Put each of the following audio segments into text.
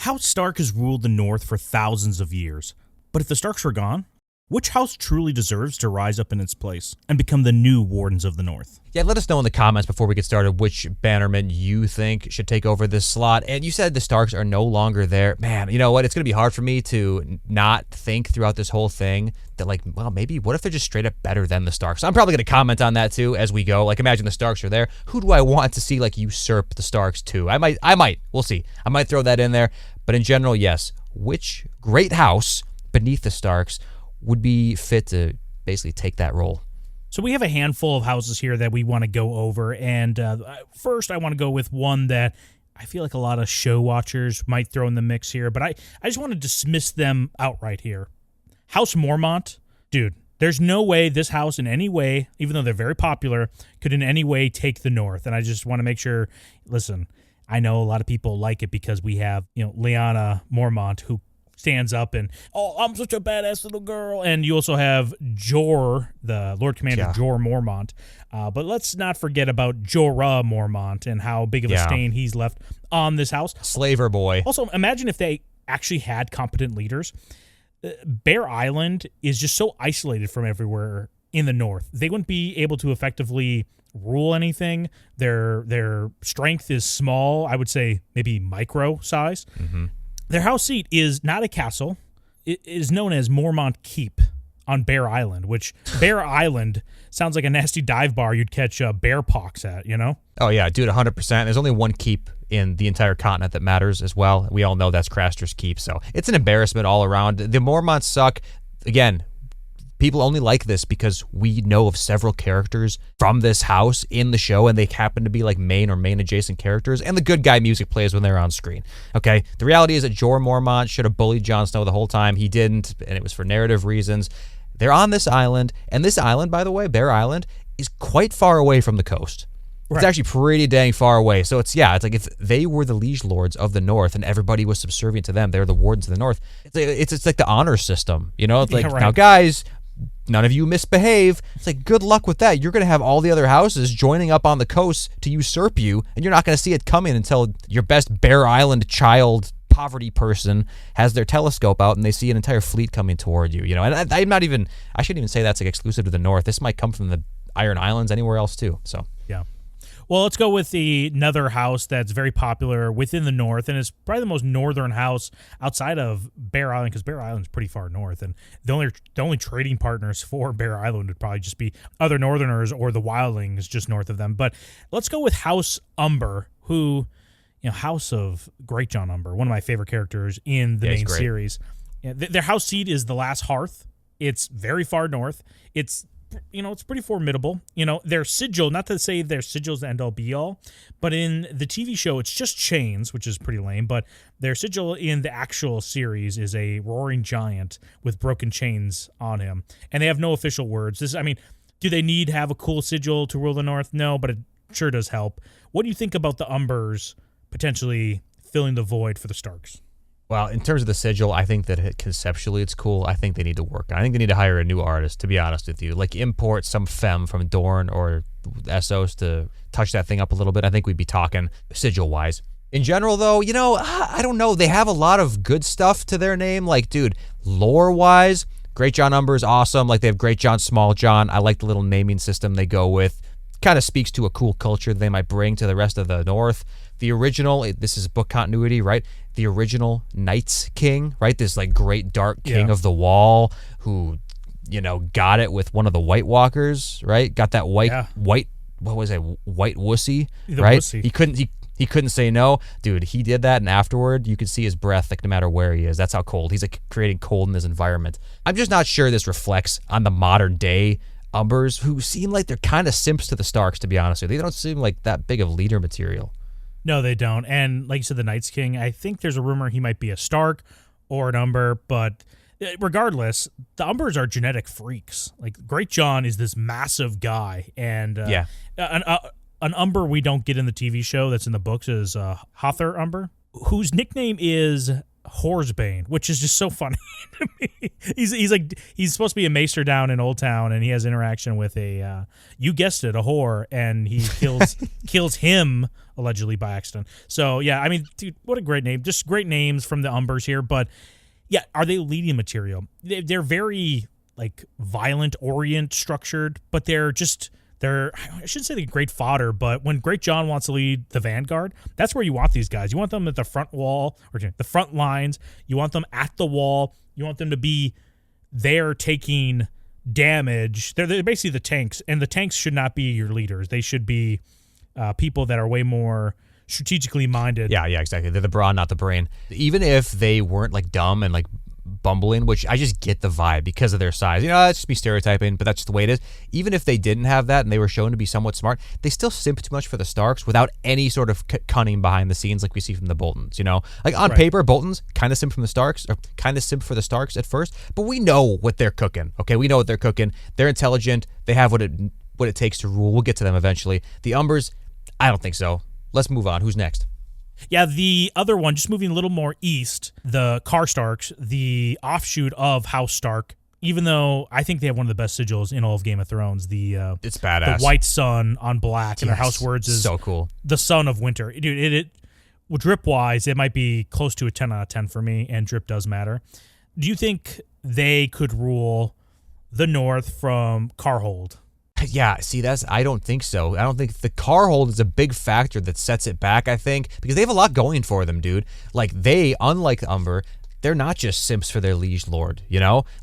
House Stark has ruled the North for thousands of years. But if the Starks were gone, which house truly deserves to rise up in its place and become the new Wardens of the North? Yeah, let us know in the comments before we get started which bannerman you think should take over this slot. And you said the Starks are no longer there. Man, you know what? It's going to be hard for me to not think throughout this whole thing that, like, well, maybe what if they're just straight up better than the Starks? I'm probably going to comment on that too as we go. Like, imagine the Starks are there. Who do I want to see, like, usurp the Starks too? I might. We'll see. I might throw that in there. But in general, yes. Which great house beneath the Starks would be fit to basically take that role? So we have a handful of houses here that we want to go over, and first I want to go with one that I feel like a lot of show watchers might throw in the mix here, but I just want to dismiss them outright here. House Mormont, dude, there's no way this house in any way, even though they're very popular, could in any way take the North, and I just want to make sure, listen, I know a lot of people like it because we have, Lyanna Mormont, who stands up and, oh, I'm such a badass little girl. And you also have Jor, the Lord Commander Jor Mormont. But let's not forget about Jorah Mormont and how big of a stain he's left on this house. Slaver boy. Also, imagine if they actually had competent leaders. Bear Island is just so isolated from everywhere in the North. They wouldn't be able to effectively rule anything. Their strength is small. I would say maybe micro size. Mm-hmm. Their house seat is not a castle. It is known as Mormont Keep on Bear Island, which Bear Island sounds like a nasty dive bar you'd catch bear pox at, Oh, yeah, dude, 100%. There's only one keep in the entire continent that matters as well. We all know that's Craster's Keep, so it's an embarrassment all around. The Mormonts suck. Again, people only like this because we know of several characters from this house in the show, and they happen to be like main or main adjacent characters, and the good guy music plays when they're on screen. Okay, the reality is that Jorah Mormont should have bullied Jon Snow the whole time. He didn't, and it was for narrative reasons. They're on this island, and this island, by the way, Bear Island, is quite far away from the coast. Right. It's actually pretty dang far away. So it's like if they were the liege lords of the North and everybody was subservient to them, they're the wardens of the North. It's like the honor system, It's like, now guys, none of you misbehave. It's like, good luck with that. You're going to have all the other houses joining up on the coast to usurp you, and you're not going to see it coming until your best Bear Island child poverty person has their telescope out and they see an entire fleet coming toward you. And I shouldn't even say that's like exclusive to the North. This might come from the Iron Islands, anywhere else too. So yeah. Well, let's go with another house that's very popular within the North, and it's probably the most northern house outside of Bear Island, because Bear Island's pretty far north, and the only trading partners for Bear Island would probably just be other Northerners or the Wildlings just north of them. But let's go with House Umber, who, House of Great John Umber, one of my favorite characters in the main series. Their house seat is the Last Hearth. It's very far north. It's pretty formidable. Their sigil, not to say their sigil's the end-all be-all, but in the TV show, it's just chains, which is pretty lame, but their sigil in the actual series is a roaring giant with broken chains on him, and they have no official words. Do they need to have a cool sigil to rule the North? No, but it sure does help. What do you think about the Umbers potentially filling the void for the Starks? Well, in terms of the sigil, I think that conceptually it's cool. I think they need to work on it. I think they need to hire a new artist, to be honest with you. Like, import some femme from Dorne or Essos to touch that thing up a little bit. I think we'd be talking sigil-wise. In general, though, I don't know. They have a lot of good stuff to their name. Like, dude, lore-wise, Great John Umber is awesome. Like, they have Great John, Small John. I like the little naming system they go with. Kind of speaks to a cool culture they might bring to the rest of the North. The original, this is book continuity, right? The original Night's King, right? This like great dark king of the Wall who, got it with one of the White Walkers, right? Got that white, what was it? White wussy, right? Wussy. He couldn't say no. Dude, he did that, and afterward, you could see his breath, like, no matter where he is. That's how cold. He's like creating cold in his environment. I'm just not sure this reflects on the modern day Umbers, who seem like they're kind of simps to the Starks, to be honest with you. They don't seem like that big of leader material. No, they don't. And like you said, the Night's King, I think there's a rumor he might be a Stark or an Umber, but regardless, the Umbers are genetic freaks. Like, Great John is this massive guy, and an Umber we don't get in the TV show that's in the books is Hother Umber, whose nickname is Horsebane, which is just so funny to me. He's supposed to be a maester down in Old Town, and he has interaction with a you guessed it, a whore, and he kills him allegedly by accident. So yeah, I mean, dude, what a great name! Just great names from the Umbers here. But yeah, are they leading material? They're very like violent, orient structured, but they're I shouldn't say they're great fodder, but when Great John wants to lead the Vanguard, that's where you want these guys. You want them at the front wall, or the front lines. You want them at the wall. You want them to be there taking damage. They're basically the tanks, and the tanks should not be your leaders. They should be people that are way more strategically minded. Yeah, exactly. They're the brawn, not the brain. Even if they weren't like dumb and like bumbling, which I just get the vibe because of their size. That's just me stereotyping, but that's just the way it is. Even if they didn't have that and they were shown to be somewhat smart, they still simp too much for the Starks without any sort of cunning behind the scenes like we see from the Boltons, Like on paper, Boltons kind of simp from the Starks, or kind of simp for the Starks at first, but we know what they're cooking, okay? We know what they're cooking. They're intelligent. They have what it takes to rule. We'll get to them eventually. The Umbers, I don't think so. Let's move on. Who's next? Yeah, the other one, just moving a little more east, the Karstarks, the offshoot of House Stark, even though I think they have one of the best sigils in all of Game of Thrones. It's badass. The white sun on black, and their house words is so cool. The sun of winter. Dude, drip-wise, it might be close to a 10 out of 10 for me, and drip does matter. Do you think they could rule the North from Carhold? Yeah, see, I don't think so. I don't think the Carhold is a big factor that sets it back, I think, because they have a lot going for them, dude. Like, they, unlike Umber, they're not just simps for their liege lord,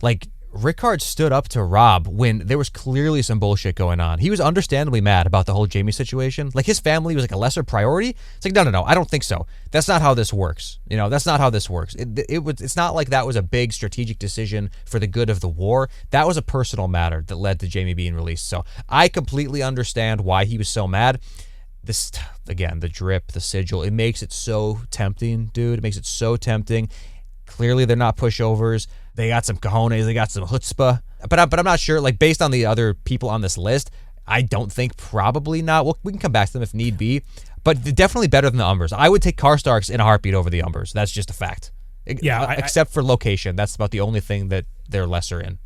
Like, Rickard stood up to Robb when there was clearly some bullshit going on. He was understandably mad about the whole Jaime situation. Like, his family was like a lesser priority. It's like, no, I don't think so. That's not how this works. That's not how this works. It's not like that was a big strategic decision for the good of the war. That was a personal matter that led to Jaime being released. So I completely understand why he was so mad. This, again, the drip, the sigil, it makes it so tempting, dude. It makes it so tempting. Clearly, they're not pushovers. They got some cojones. They got some chutzpah. But I'm not sure. Like, based on the other people on this list, I don't think probably not. Well, we can come back to them if need be. But they're definitely better than the Umbers. I would take Karstarks in a heartbeat over the Umbers. That's just a fact. Yeah, except for location. That's about the only thing that they're lesser in.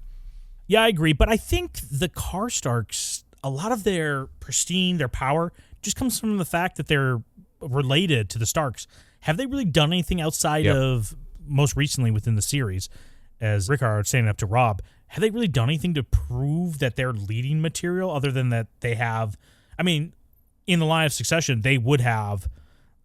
Yeah, I agree. But I think the Karstarks, a lot of their pristine, their power, just comes from the fact that they're related to the Starks. Have they really done anything outside of most recently within the series, as Rickard standing up to Robb? Have they really done anything to prove that they're leading material other than that they have, I mean, in the line of succession, they would have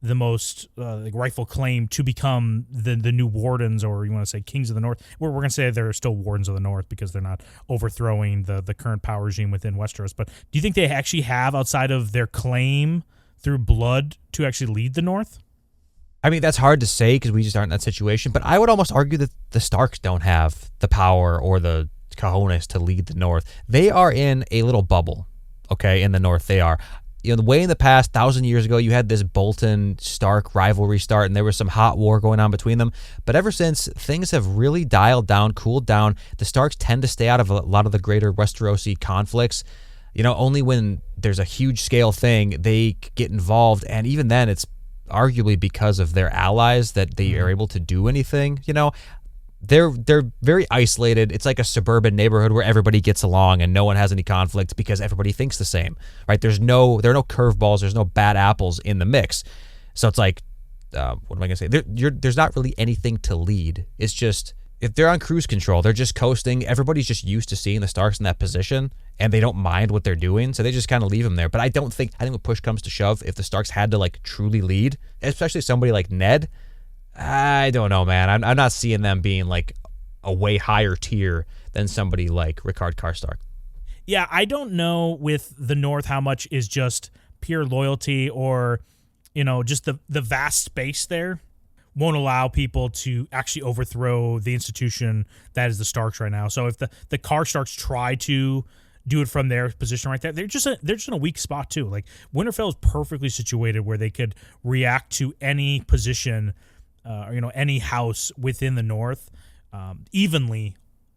the most rightful claim to become the new Wardens, or you want to say Kings of the North. We're going to say they're still Wardens of the North because they're not overthrowing the current power regime within Westeros. But do you think they actually have, outside of their claim through blood, to actually lead the North? I mean, that's hard to say because we just aren't in that situation, but I would almost argue that the Starks don't have the power or the cojones to lead the North. They are in a little bubble, okay, in the North they are. The way in the past, 1,000 years ago, you had this Bolton-Stark rivalry start, and there was some hot war going on between them. But ever since, things have really dialed down, cooled down. The Starks tend to stay out of a lot of the greater Westerosi conflicts. Only when there's a huge-scale thing, they get involved, and even then, it's arguably because of their allies that they are able to do anything. They're very isolated. It's like a suburban neighborhood where everybody gets along and no one has any conflict because everybody thinks the same, right? There are no curveballs. There's no bad apples in the mix. So it's like, what am I gonna say? There's not really anything to lead. It's just, if they're on cruise control, they're just coasting. Everybody's just used to seeing the Starks in that position, and they don't mind what they're doing, so they just kind of leave them there. But I think when push comes to shove, if the Starks had to like truly lead, especially somebody like Ned, I don't know, man. I'm not seeing them being like a way higher tier than somebody like Rickard Karstark. Yeah, I don't know with the North how much is just pure loyalty or, just the vast space there won't allow people to actually overthrow the institution that is the Starks right now. So if the Karstarks try to do it from their position right there, they're just in a weak spot too. Like, Winterfell is perfectly situated where they could react to any position, any house within the North evenly.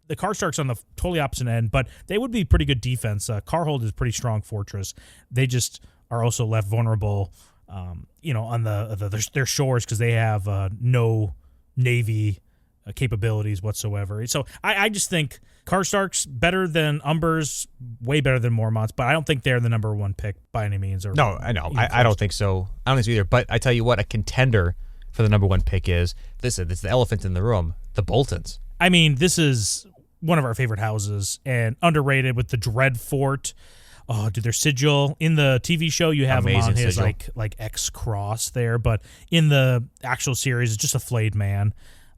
The Karstarks on the totally opposite end, but they would be pretty good defense. Carhold is a pretty strong fortress. They just are also left vulnerable, on their shores because they have no navy capabilities whatsoever. So I just think Karstark's better than Umber's, way better than Mormont's, but I don't think they're the number one pick by any means. Or no, I know. I don't think so. I don't think so either. But I tell you what, a contender for the number one pick is, listen, it's the elephant in the room, the Boltons. I mean, this is one of our favorite houses and underrated with the Dread Fort. Oh, dude, their sigil in the TV show, you have Amazing him on his sigil. like X cross there, but in the actual series, it's just a flayed man.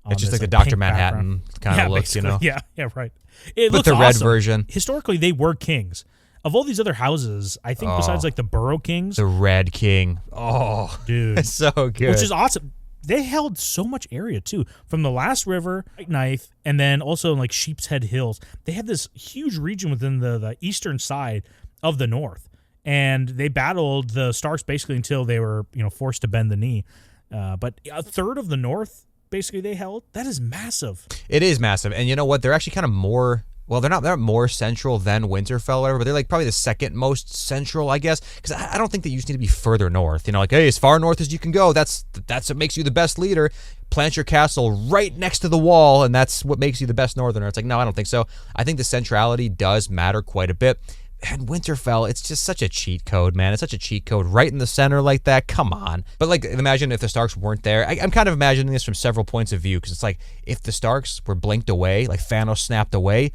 It's just this, like the Dr. pink Manhattan kind of look, basically. Yeah, right. It But looks the red awesome. version. Historically, they were kings. Of all these other houses, I think besides like the Borough Kings, The Red King. Oh, dude, it's so good. which is awesome. They held so much area too, from the last river, Knife, and then also in like Sheep's Head Hills. They had this huge region within the eastern side of the north, and they battled the Starks basically until they were forced to bend the knee. But a third of the north, basically, they held. That is massive. It is massive. And you know what? They're actually kind of more, well, they're not more central than Winterfell or whatever, but they're like probably the second most central, I guess. Because I don't think that you just need to be further north. Like, hey, as far north as you can go, that's what makes you the best leader. Plant your castle right next to the wall, and that's what makes you the best northerner. It's like, no, I don't think so. I think the centrality does matter quite a bit. And Winterfell, it's just such a cheat code, man. It's such a cheat code right in the center like that. Come on. But like, imagine if the Starks weren't there. I'm kind of imagining this from several points of view, because it's like if the Starks were blinked away, like Thanos snapped away,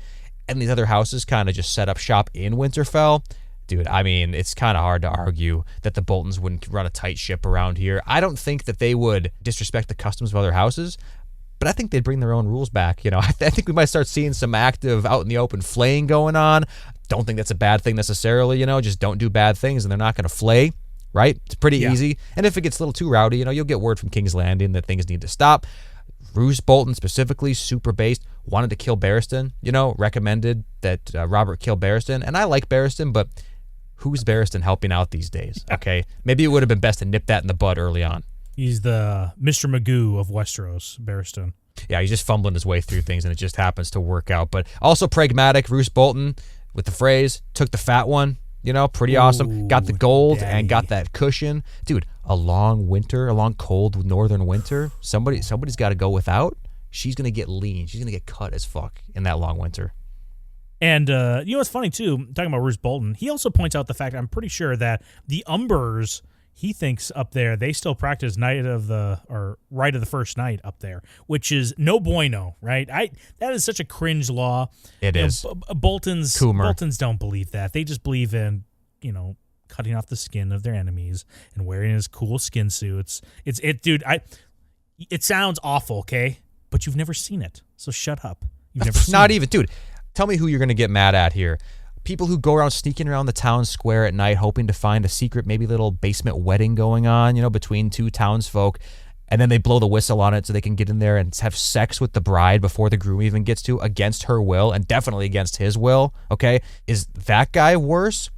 and these other houses kind of just set up shop in Winterfell, dude, I mean, it's kind of hard to argue that the Boltons wouldn't run a tight ship around here. I don't think that they would disrespect the customs of other houses, but I think they'd bring their own rules back. I think we might start seeing some active out in the open flaying going on. Don't think that's a bad thing necessarily, just don't do bad things and they're not going to flay, right? It's pretty easy. And if it gets a little too rowdy, you'll get word from King's Landing that things need to stop. Roose Bolton specifically, super based, wanted to kill Barristan, recommended that Robert kill Barristan. And I like Barristan, but who's Barristan helping out these days? Okay, maybe it would have been best to nip that in the bud early on. He's the Mr. Magoo of Westeros, Barristan. Yeah, he's just fumbling his way through things and it just happens to work out. But also pragmatic, Roose Bolton, with the phrase, took the fat one, pretty awesome. Got the gold and got that cushion. Dude, a long winter, a long cold northern winter, somebody's got to go without. She's going to get lean. She's going to get cut as fuck in that long winter. And what's funny too, talking about Roose Bolton, he also points out the fact, I'm pretty sure that the Umbers, he thinks up there, they still practice right of the first night up there, which is no bueno, right? That is such a cringe law. It is. Boltons don't believe that. They just believe in, cutting off the skin of their enemies and wearing his cool skin suits. It sounds awful, okay? But you've never seen it, so shut up. You've never seen Not it. even, dude. Tell me who you're going to get mad at here. People who go around sneaking around the town square at night hoping to find a secret, maybe little basement wedding going on, between two townsfolk, and then they blow the whistle on it so they can get in there and have sex with the bride before the groom even gets to, against her will, and definitely against his will, okay? Is that guy worse?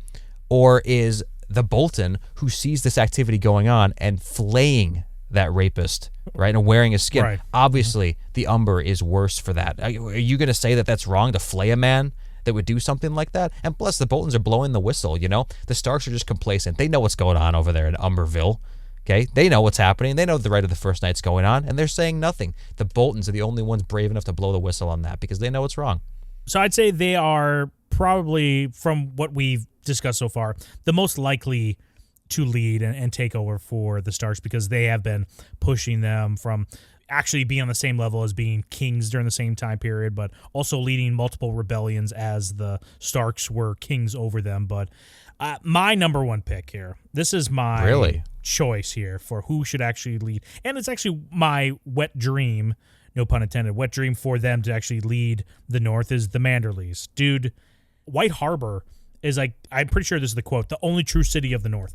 Or is the Bolton who sees this activity going on and flaying that rapist, right, and wearing his skin? Right. Obviously, the Umber is worse for that. Are you going to say that that's wrong to flay a man that would do something like that? And plus, the Boltons are blowing the whistle, The Starks are just complacent. They know what's going on over there in Umberville, okay? They know what's happening. They know the right of the first night's going on, and they're saying nothing. The Boltons are the only ones brave enough to blow the whistle on that because they know what's wrong. So I'd say they are probably, from what we've discussed so far, the most likely to lead and take over for the Starks, because they have been pushing them from actually being on the same level as being kings during the same time period, but also leading multiple rebellions as the Starks were kings over them. But my number one pick here, this is my choice here for who should actually lead. And it's actually my wet dream, no pun intended, wet dream for them to actually lead the North is the Manderlys. Dude, White Harbor is like, I'm pretty sure this is the quote, the only true city of the North.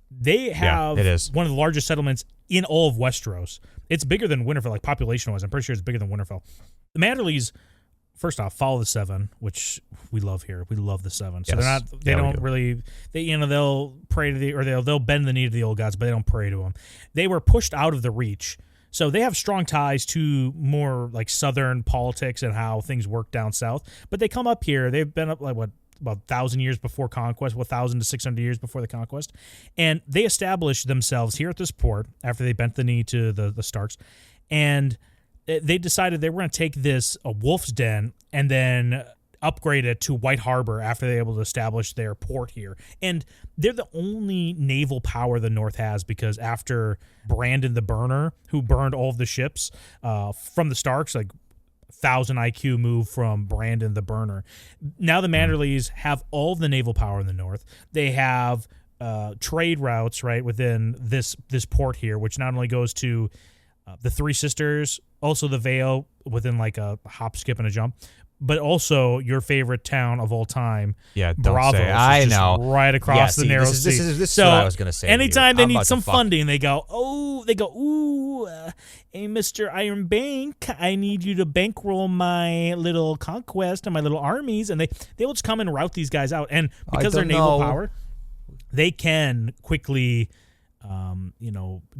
They have one of the largest settlements in all of Westeros. It's bigger than Winterfell, like population-wise. I'm pretty sure it's bigger than Winterfell. The Manderlys, first off, follow the Seven, which we love here. We love the Seven. So they'll pray to they'll bend the knee to the old gods, but they don't pray to them. They were pushed out of the Reach. So they have strong ties to more like Southern politics and how things work down south. But they come up here. They've been up about 1,000 years before conquest, 1,000 to 600 years before the conquest. And they established themselves here at this port after they bent the knee to the Starks. And they decided they were going to take this Wolf's Den and then upgrade it to White Harbor after they were able to establish their port here. And they're the only naval power the North has, because after Brandon the Burner, who burned all of the ships from the Starks, like 1,000 IQ move from Brandon the Burner. Now the Manderlys have all of the naval power in the North. They have trade routes right within this port here, which not only goes to the Three Sisters, also the Vale within like a hop, skip, and a jump, but also your favorite town of all time, don't Bravos. say. I know, right across the narrow sea. This so is what I was going to say. Anytime they need some funding, they go, ooh, hey, Mr. Iron Bank, I need you to bankroll my little conquest and my little armies, and they will just come and route these guys out, and because they're naval power, they can quickly,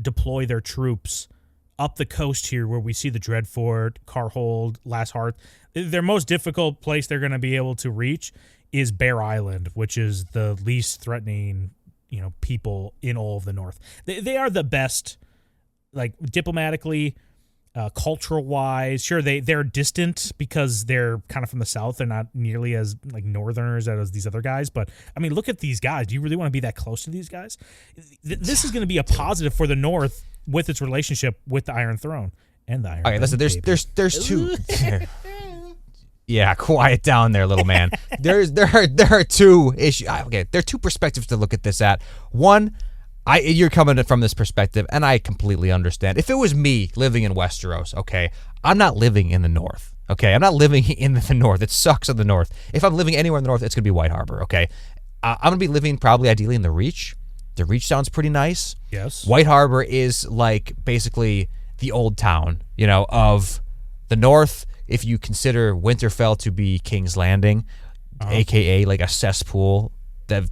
deploy their troops up the coast here, where we see the Dreadfort, Carhold, Last Hearth. Their most difficult place they're going to be able to reach is Bear Island, which is the least threatening, people in all of the North. They are the best, like diplomatically, cultural wise. Sure, they're distant because they're kind of from the South. They're not nearly as like Northerners as these other guys. But I mean, look at these guys. Do you really want to be that close to these guys? This is going to be a positive for the North with its relationship with the Iron Throne and the Iron. Okay, listen. There's two. Yeah, quiet down there, little man. There are two issues. Okay, there are two perspectives to look at this at. One, you're coming from this perspective, and I completely understand. If it was me living in Westeros, okay, I'm not living in the North. Okay, I'm not living in the North. It sucks in the North. If I'm living anywhere in the North, it's gonna be White Harbor. Okay, I'm gonna be living probably ideally in the Reach. The Reach sounds pretty nice. Yes. White Harbor is like basically the old town, of the North. If you consider Winterfell to be King's Landing, a.k.a. like a cesspool of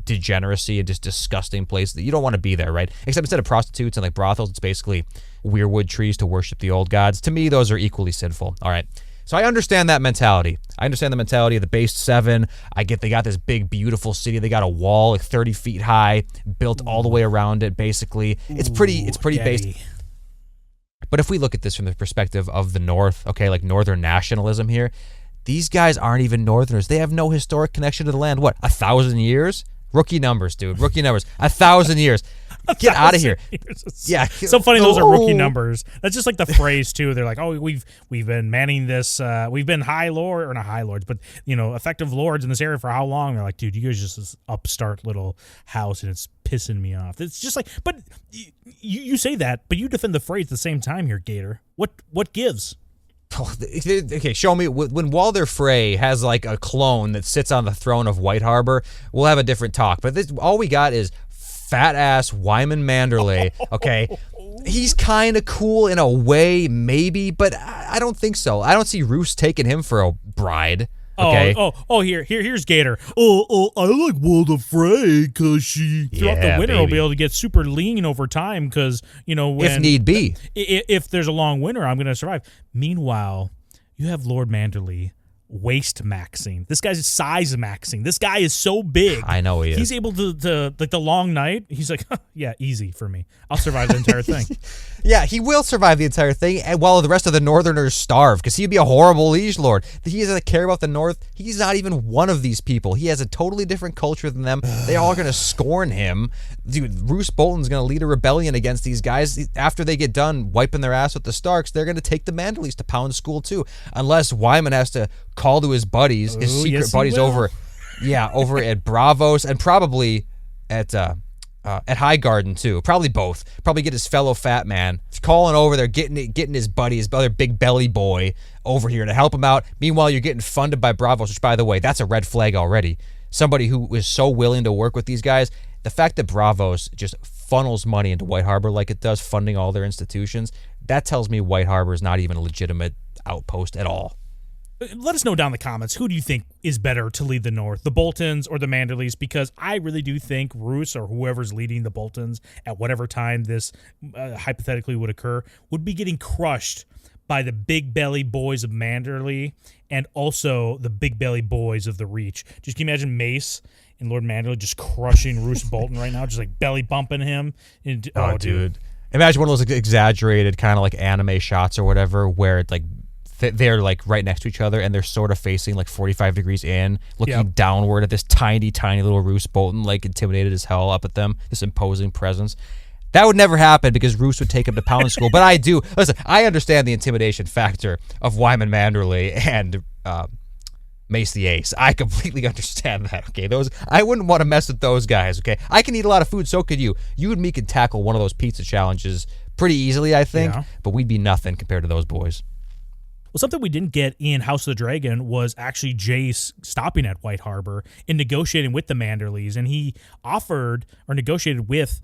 degeneracy and just disgusting place that you don't want to be there, right? Except instead of prostitutes and like brothels, it's basically weirwood trees to worship the old gods. To me, those are equally sinful. All right. So I understand that mentality. I understand the mentality of the Based Seven. I get they got this big, beautiful city. They got a wall like 30 feet high, built all the way around it, basically. It's pretty based. But if we look at this from the perspective of the North, okay, like Northern nationalism here, these guys aren't even Northerners. They have no historic connection to the land. What, 1,000 years? Rookie numbers, dude. Rookie numbers. 1,000 years. Get out of here. Yeah. So funny those are rookie numbers. That's just like the phrase, too. They're like, we've been manning this. We've been high lord, or not high lords, but, effective lords in this area for how long? They're like, dude, you guys just this upstart little house, and it's pissing me off. It's just like, but you say that, but you defend the phrase at the same time here, Gator. What gives? Okay, show me when Walder Frey has like a clone that sits on the throne of White Harbor. We'll have a different talk. But all we got is fat ass Wyman Manderly. Okay, he's kind of cool in a way, maybe, but I don't think so. I don't see Roose taking him for a bride. Okay. Here's Gator. I like Walder Frey because she throughout the winter will be able to get super lean over time because when if need be, if there's a long winter, I'm going to survive. Meanwhile, you have Lord Manderly waist maxing. This guy's size maxing. This guy is so big. I know he is. He's able to like the long night. He's like, yeah, easy for me. I'll survive the entire thing. Yeah, he will survive the entire thing, and while the rest of the Northerners starve, because he'd be a horrible liege lord. He doesn't care about the North. He's not even one of these people. He has a totally different culture than them. They all are going to scorn him. Dude, Roose Bolton's going to lead a rebellion against these guys. After they get done wiping their ass with the Starks, they're going to take the Manderlys to pound school too, unless Wyman has to call to his buddies, his secret buddies over at Bravos, and probably at Highgarden too. Probably both. Probably get his fellow fat man calling over there, getting his buddy, his other big belly boy over here to help him out. Meanwhile, you're getting funded by Bravos, which, by the way, that's a red flag already. Somebody who is so willing to work with these guys. The fact that Bravos just funnels money into White Harbor like it does, funding all their institutions, that tells me White Harbor is not even a legitimate outpost at all. Let us know down in the comments, who do you think is better to lead the North, the Boltons or the Manderlys? Because I really do think Roose or whoever's leading the Boltons at whatever time this hypothetically would occur would be getting crushed by the big belly boys of Manderly and also the big belly boys of the Reach. Just can you imagine Mace and Lord Manderly just crushing Roose Bolton right now, just like belly bumping him? And, oh, dude. Imagine one of those exaggerated kind of like anime shots or whatever, where it's like they're like right next to each other and they're sort of facing like 45 degrees in, looking downward at this tiny, tiny little Roose Bolton, like intimidated as hell up at them, this imposing presence. That would never happen because Roose would take him to pound school. But I do. Listen, I understand the intimidation factor of Wyman Manderly and Mace the Ace. I completely understand that, okay? I wouldn't want to mess with those guys, okay? I can eat a lot of food, so could you. You and me could tackle one of those pizza challenges pretty easily, I think, but we'd be nothing compared to those boys. Well, something we didn't get in House of the Dragon was actually Jace stopping at White Harbor and negotiating with the Manderlys, and he offered or negotiated with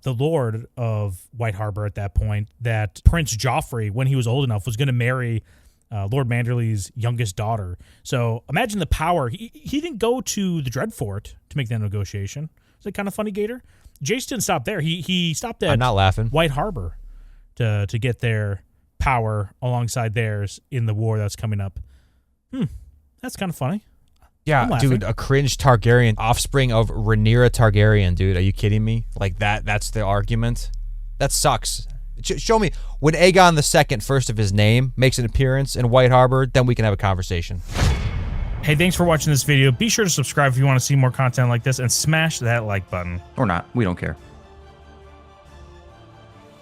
the Lord of White Harbor at that point that Prince Joffrey, when he was old enough, was going to marry Lord Manderly's youngest daughter. So imagine the power. He didn't go to the Dreadfort to make that negotiation. Is that kind of funny, Gator? Jace didn't stop there. He stopped at I'm not laughing. White Harbor to get their power alongside theirs in the war that's coming up. That's kind of funny. Yeah, dude, a cringe Targaryen, offspring of Rhaenyra Targaryen, dude. Are you kidding me? Like that's the argument? That sucks. Show me when Aegon II, first of his name, makes an appearance in White Harbor, then we can have a conversation. Hey, thanks for watching this video. Be sure to subscribe if you want to see more content like this and smash that like button. Or not, we don't care.